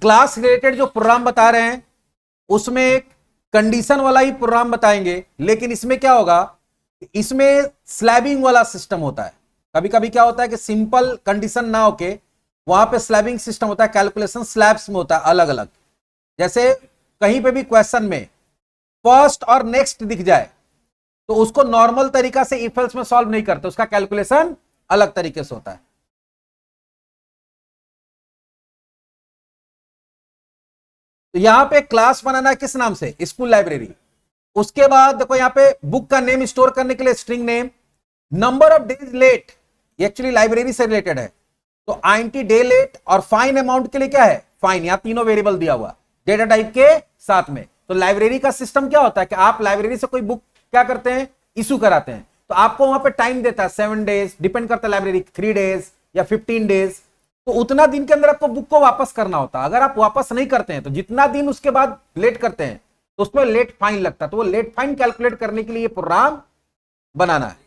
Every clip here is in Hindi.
क्लास रिलेटेड जो प्रोग्राम बता रहे हैं उसमें कंडीशन वाला ही प्रोग्राम बताएंगे, लेकिन इसमें क्या होगा, इसमें स्लैबिंग वाला सिस्टम होता है। कभी कभी क्या होता है कि सिंपल कंडीशन ना होके वहां पे स्लैबिंग सिस्टम होता है, कैलकुलेशन स्लैब्स में होता है अलग अलग। जैसे कहीं पे भी क्वेश्चन में फर्स्ट और नेक्स्ट दिख जाए तो उसको नॉर्मल तरीका से इफ एल्स में सॉल्व नहीं करते, उसका कैलकुलेशन अलग तरीके से होता है। तो यहां पे क्लास बनाना है किस नाम से, स्कूल लाइब्रेरी। उसके बाद देखो यहां पे बुक का नेम स्टोर करने के लिए string name, number of days late, ये एक्चुअली लाइब्रेरी से रिलेटेड है। तो आईएनटी डे लेट, और फाइन अमाउंट के लिए क्या है, फाइन। यहां तीनों वेरिएबल दिया हुआ डेटा टाइप के साथ में। तो लाइब्रेरी का सिस्टम क्या होता है कि आप लाइब्रेरी से कोई बुक क्या करते हैं, इशू कराते हैं, तो आपको वहां पे टाइम देता है 7 डेज, डिपेंड करता है लाइब्रेरी, 3 डेज या 15 डेज। तो उतना दिन के अंदर आपको बुक को वापस करना होता है। अगर आप वापस नहीं करते हैं तो जितना दिन उसके बाद लेट करते हैं तो उसमें लेट फाइन लगता है। तो वो लेट फाइन कैलकुलेट करने के लिए प्रोग्राम बनाना है।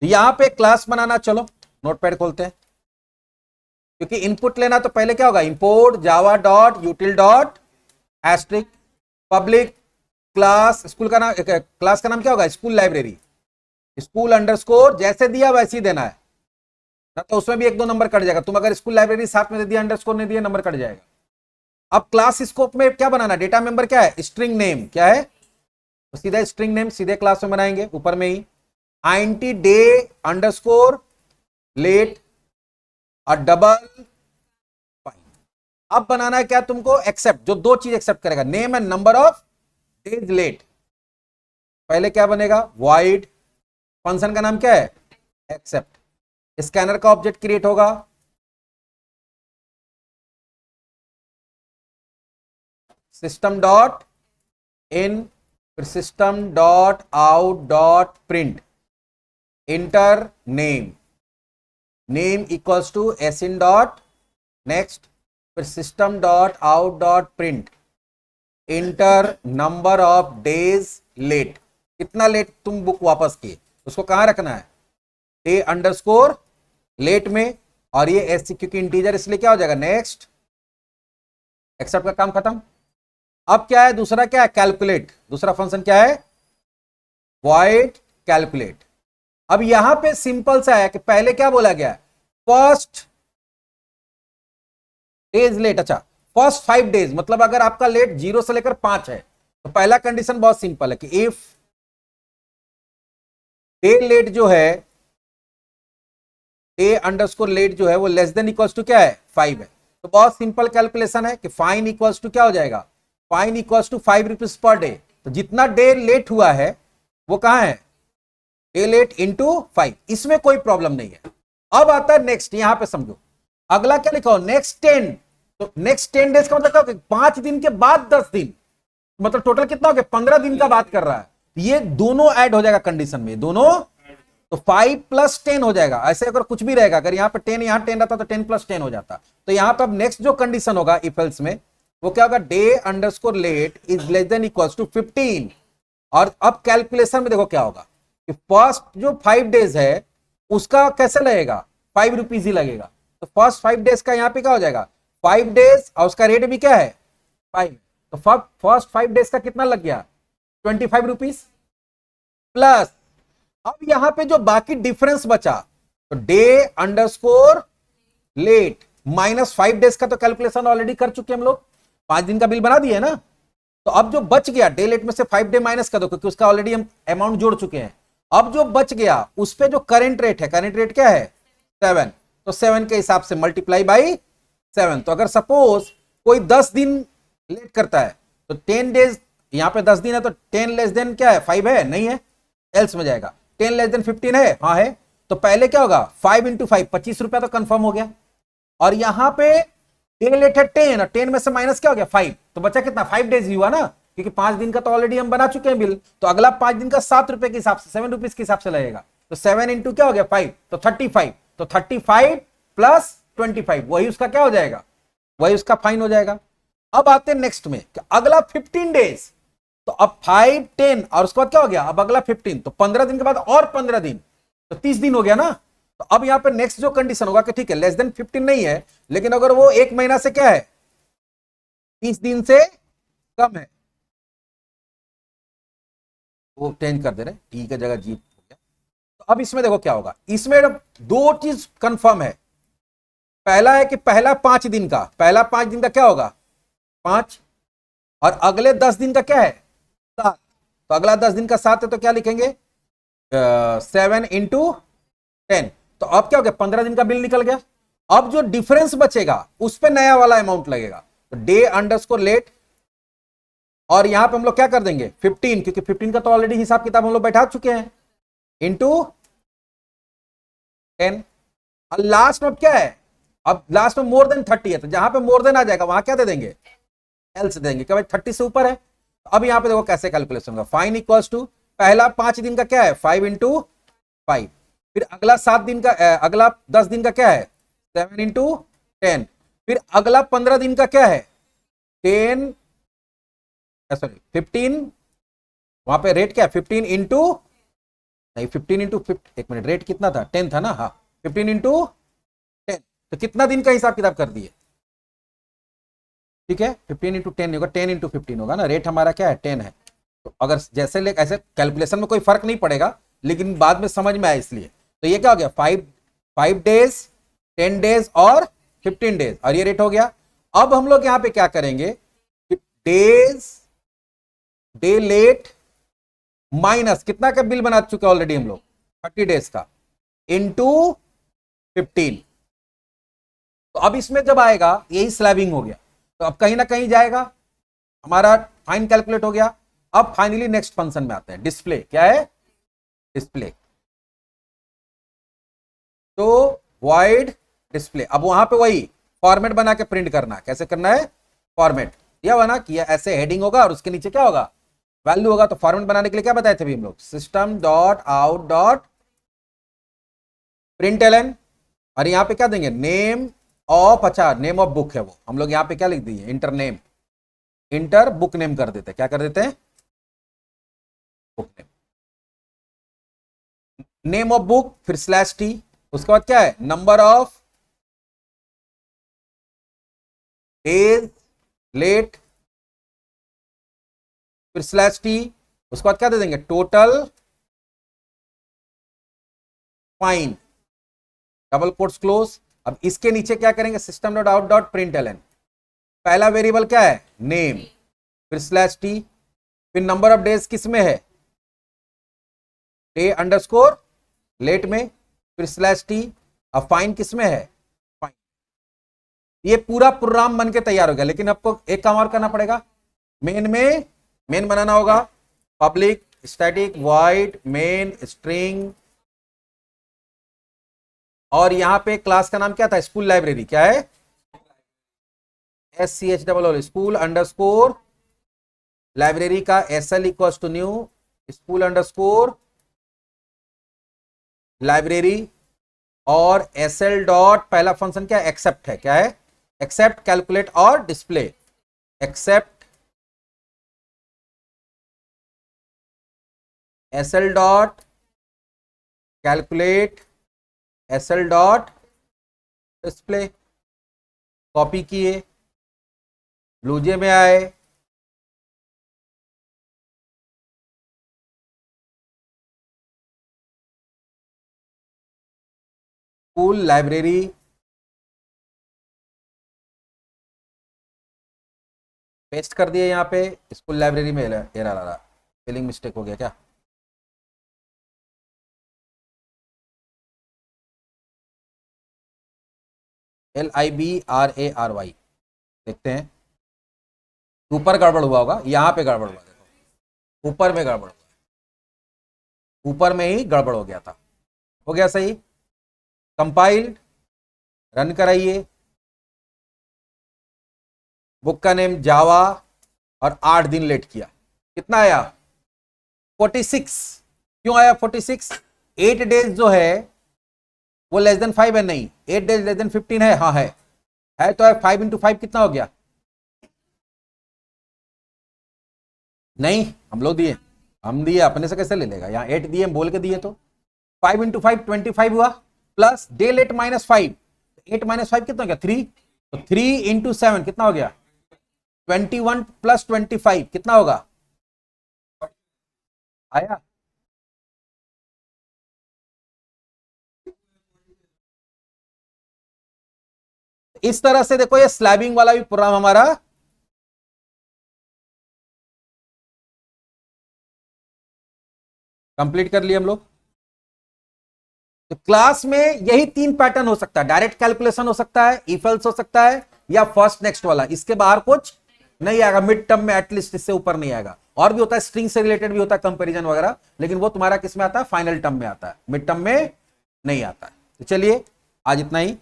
यहां पे क्लास बनाना, चलो नोटपैड खोलते हैं, क्योंकि इनपुट लेना तो पहले क्या होगा, import Java dot util dot asterisk public class, school का नाम, क्लास का नाम क्या होगा, स्कूल लाइब्रेरी, स्कूल अंडरस्कोर, जैसे दिया वैसे ही देना है ना, तो उसमें भी 1-2 नंबर कट जाएगा। तुम अगर स्कूल लाइब्रेरी साथ में दे दिया, अंडरस्कोर नहीं दिया, नंबर कट जाएगा। अब क्लास स्कोप में क्या बनाना, डेटा मेंबर क्या है, स्ट्रिंग नेम क्या है, तो सीधा स्ट्रिंग नेम सीधे क्लास में बनाएंगे ऊपर में ही, आईएनटी डे अंडरस्कोर लेट और डबल फाइन। अब बनाना है क्या तुमको, एक्सेप्ट, जो 2 चीज एक्सेप्ट करेगा, name and number of days late. पहले क्या बनेगा, वॉइड, फंक्शन का नाम क्या है, एक्सेप्ट, स्कैनर का ऑब्जेक्ट क्रिएट होगा, सिस्टम डॉट इन, फिर system dot out dot print, enter name, name equals to sin dot next, फिर system dot out dot print, enter number of days late, कितना लेट तुम बुक वापस किए, उसको कहां रखना है, डे अंडरस्कोर लेट में, और ये एस क्योंकि इंटीजर इसलिए क्या हो जाएगा, नेक्स्ट, एक्सेप्ट का काम खत्म। अब क्या है, दूसरा क्या है, कैलकुलेट, दूसरा फंक्शन क्या है, वॉइड कैलकुलेट। अब यहां पे सिंपल सा है कि पहले क्या बोला गया, फर्स्ट डेज लेट, अच्छा फर्स्ट 5 डेज, मतलब अगर आपका लेट 0 से लेकर 5 है तो पहला कंडीशन बहुत सिंपल है कि इफ डे लेट जो है, डे अंडरस्कोर लेट जो है वो लेस देन इक्वल्स टू क्या है, 5 है। तो बहुत सिंपल कैलकुलेशन है कि फाइन इक्वल्स टू क्या हो जाएगा, fine equals to 5 rupees per day. तो जितना डे लेट हुआ है वो कहां है, डे लेट इंटू 5, इसमें कोई प्रॉब्लम नहीं है। अब आता है नेक्स्ट, यहां पे समझो अगला क्या लिखा हो, नेक्स्ट 10, तो नेक्स्ट 10 डेज का मतलब क्या होगा, 5 दिन के बाद 10 दिन, मतलब टोटल कितना हो गया, 15 दिन का बात कर रहा है। ये दोनों ऐड हो जाएगा कंडीशन में, दोनों, तो 5 + 10 हो जाएगा। ऐसे अगर कुछ भी रहेगा, अगर यहां पे 10 यहां 10 रहता तो 10 + 10 हो जाता। तो यहां पे अब नेक्स्ट जो कंडीशन होगा इफ एल्स में, वो क्या होगा, day underscore late is less than equals to 15। और अब कैलकुलेशन में देखो क्या होगा कि फर्स्ट जो 5 डेज है उसका कैसे लगेगा, 5 रुपीज ही लगेगा। तो फर्स्ट 5 डेज का यहां पे क्या हो जाएगा, 5 डेज, और उसका रेट भी क्या है 5। तो फर्स्ट 5 डेज का कितना लग गया, 25 रुपीज प्लस, अब यहां पे जो बाकी डिफरेंस बचा, तो day underscore late minus 5 days का तो कैलकुलेशन ऑलरेडी कर चुके हम लोग, 5 दिन का बिल बना दिए ना। तो अब जो बच गया, डे लेट में से 5 डे माइनस कर दो, क्योंकि उसका ऑलरेडी हम अमाउंट जोड़ चुके हैं। अब जो बच गया उस पे जो करंट रेट है, करंट रेट क्या है 7, तो 7 के हिसाब से मल्टीप्लाई बाई 7। तो अगर सपोज कोई 10 दिन लेट करता है तो 10 डेज, यहां पे 10 दिन है तो 10 लेस देन क्या है 5 है, नहीं है, एल्स में जाएगा। 10 लेस देन 15 है, हाँ है, तो पहले क्या होगा 5 × 5, 25 रुपया तो कंफर्म हो गया। और यहां पे डे लेट है 10, और 10 में से माइनस क्या हो गया 5, तो बचा कितना 5 डेज ही हुआ ना, क्योंकि 5 दिन का तो ऑलरेडी हम बना चुके हैं बिल। तो अगला 5 दिन का 7 रुपए के हिसाब से, 7 रुपीज के हिसाब से लगेगा। तो 7 × क्या हो गया 5, तो 35, तो 35 + 25 वही उसका क्या हो जाएगा, वही उसका फाइन हो जाएगा। अब आते हैं नेक्स्ट में, अगला 15 डेज, तो अब 5, 10 और उसके बाद क्या हो गया, अब अगला 15, तो 15 दिन के बाद और 15 दिन, तो 30 दिन हो गया ना। तो अब यहां पे नेक्स्ट जो कंडीशन होगा कि ठीक है लेस देन 15 नहीं है, लेकिन अगर वो 1 महीना से क्या है 30 दिन से कम है, वो चेंज कर दे रहे टी की जगह जी हो गया। तो अब इसमें देखो क्या होगा, इसमें दो चीज कंफर्म है। पहला है कि पहला 5 दिन का, पहला 5 दिन का क्या होगा 5, और अगले 10 दिन का क्या है 7। तो अगला 10 दिन का 7 है, तो क्या लिखेंगे 7 × 10। तो अब क्या हो गया 15 दिन का बिल निकल गया। अब जो डिफरेंस बचेगा उस पर नया वाला अमाउंट लगेगा, तो डे अंडरस्कोर लेट, और यहां पे हम लोग क्या कर देंगे 15, क्योंकि 15 का तो ऑलरेडी हिसाब किताब हम लोग बैठा चुके हैं, इंटू 10। और लास्ट में अब क्या है, अब लास्ट में मोर देन 30 है, तो जहां पे मोर देन आ जाएगा वहां क्या दे देंगे एल्स देंगे कि भाई 30 से ऊपर है। तो अब यहां पे देखो कैसे कैलकुलेशन होगा, फाइन इक्वल्स टू पहला 5 दिन का क्या है 5 × 5, फिर अगला 7 दिन का अगला 10 दिन का क्या है 7 × 10, फिर अगला 15 दिन का क्या है 10 सॉरी 15, वहां पे रेट क्या है 15 इंटू नहीं 15 इंटू 1 मिनट रेट कितना था 10 था ना, हाँ 15 × 10, तो कितना दिन का हिसाब किताब कर दिए, ठीक है 15 × 10 होगा 10 × 15 होगा ना, रेट हमारा क्या है 10 है। तो अगर जैसे ले ऐसे कैलकुलेशन में कोई फर्क नहीं पड़ेगा, लेकिन बाद में समझ में आया इसलिए। तो ये क्या हो गया 5 डेज 10 डेज और 15 डेज, और ये रेट हो गया। अब हम लोग यहां पे क्या करेंगे डेज डे लेट माइनस कितना का बिल बना चुके ऑलरेडी हम लोग 30 डेज का इंटू 15। तो अब इसमें जब आएगा यही स्लैबिंग हो गया, तो अब कहीं ना कहीं जाएगा, हमारा फाइन कैलकुलेट हो गया। अब फाइनली नेक्स्ट फंक्शन में आते हैं, डिस्प्ले क्या है डिस्प्ले, तो वॉइड डिस्प्ले। अब वहां पे वही फॉर्मेट बना के प्रिंट करना, कैसे करना है फॉर्मेट दिया हुआ ना कि ऐसे हेडिंग होगा और उसके नीचे क्या होगा वैल्यू होगा। तो फॉर्मेट बनाने के लिए क्या बताए थे अभी हम लोग system dot out dot println, और यहां पे क्या देंगे नेम ऑफ, अच्छा नेम ऑफ बुक है वो, हम लोग यहां पे क्या लिख दिए inter name, inter book name कर देते हैं, क्या कर देते हैं book name, name of book फिर स्लैश टी, उसके बाद क्या है नंबर ऑफ डेज लेट फिर स्लैश टी, उसके बाद क्या दे देंगे total fine double quotes close. अब इसके नीचे क्या करेंगे system dot out dot println, पहला वेरिएबल क्या है नेम फिर स्लैश टी, फिर नंबर ऑफ डेज किस में है डे अंडरस्कोर लेट में, फिर स्लैश टी, अब फाइन किस में है फाइन। ये पूरा प्रोग्राम बन के तैयार हो गया, लेकिन आपको एक काम और करना पड़ेगा, मेन बनाना होगा public static void main string, और यहां पे क्लास का नाम क्या था स्कूल लाइब्रेरी, क्या है SCHOO स्कूल अंडरस्कोर लाइब्रेरी का SL equals to new school underscore library, और SL डॉट पहला फंक्शन क्या एक्सेप्ट है, क्या है एक्सेप्ट कैलकुलेट और display, accept SL dot calculate SL dot display, copy किए ब्लूजे में आए, स्कूल लाइब्रेरी, पेस्ट कर दिए यहां पे स्कूल लाइब्रेरी में एरर आ रहा, स्पेलिंग मिस्टेक हो गया क्या, LIBRARY, देखते हैं ऊपर गड़बड़ हुआ होगा, यहां पे गड़बड़ हुआ, देखो ऊपर में गड़बड़ हुआ, ऊपर में ही गड़बड़ हो गया था, हो गया सही, कंपाइल्ड रन कराइए, बुक का नेम जावा, और 8 दिन लेट किया, कितना आया 46, क्यों आया 46, 8 डेज जो है वो लेस देन 5 है, नहीं 8 डेज लेस देन 15 है, हाँ है तो है 5 × 5 कितना हो गया, नहीं हम लोग दिए, हम दिए अपने से कैसे ले लेगा, यहाँ 8 दिए बोल के दिए, तो 5 × 5 25 हुआ, प्लस डे लेट -5, 8 -5 कितना हो गया 3, तो 3 इंटू 7 कितना हो गया 21 प्लस 25 कितना होगा, आया। इस तरह से देखो ये स्लैबिंग वाला भी प्रोग्राम हमारा कंप्लीट कर लिया हम लोग। तो क्लास में यही 3 पैटर्न हो सकता है, डायरेक्ट कैलकुलेशन हो सकता है, इफ एल्स हो सकता है, या फर्स्ट नेक्स्ट वाला, इसके बाहर कुछ नहीं आएगा मिड टर्म में, एटलीस्ट इससे ऊपर नहीं आएगा। और भी होता है, स्ट्रिंग से रिलेटेड भी होता है, कंपैरिजन वगैरह, लेकिन वो तुम्हारा किस में आता है, फाइनल टर्म में आता है, मिड टर्म में नहीं आता है। तो चलिए आज इतना ही।